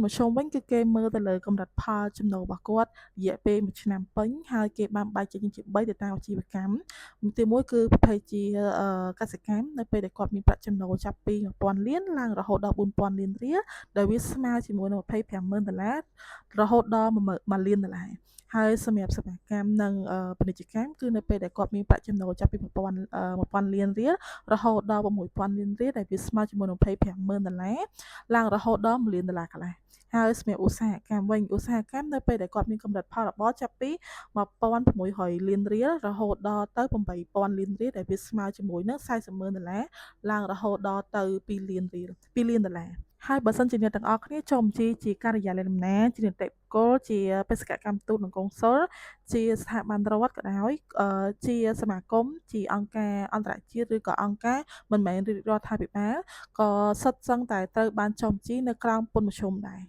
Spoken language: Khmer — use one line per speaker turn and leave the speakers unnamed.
មធ្យមវិញគឺគេមើលទៅលើកម្រិតផលចំណូលរបស់គាត់រយៈពេល1ឆ្នាំពេញហើយគេបានបែងចែកជា3ទៅតាមអាជីវកម្មទី1គឺប្រភេទជាកសិកម្មនៅពេលដែលគាត់មានប្រាក់ចំណូលចាប់ពី1000លានឡើងរហូតដល់4000លានរៀលដែលវាស្មើជាមួយនឹង$250,000រហូតដល់1លានដុល្លារហើយសម្រាប់សេវាកម្មនិងពាណិជ្ជកម្មគឺនៅពេលដែលគាត់មានប្រាក់ចំណូលចាប់ពី1000លានរៀលរហូតដល់6000លានរៀលដែលវាស្មើជាមួយនឹង$250,000ឡើងរហូតដល់$1លានកន្លះហើយសម្រាប់ឧស្សាហកម្មវិញឧស្សាហកម្មនៅពេលដែលគាត់មានកម្រិតផលរបរចាប់ពី1600លានរៀលរហូតដល់ទៅ8000លានរៀលដែលវាស្មើជាមួយនឹង$400,000ឡើងរហូតដល់ទៅ2លានរៀល2លានដុល្លារហើយបើសិនជាអ្នកទាំងអស់គ្នាចូលបញ្ជីជាការិយាល័យតំណាងជានីតិបុគ្គលជាបេសកកម្មទូតនិងកុងស៊ុលជាស្ថាប័នរដ្ឋក៏ដោយជាសមាគមជាអង្គការអន្តរជាតិឬក៏អង្គការមិនមែនរាជរដ្ឋាភិបាលក៏សុទ្ធសឹងតែត្រូវបានចុះបញ្ជីនៅក្រោមពន្ធមធ្យមដែរ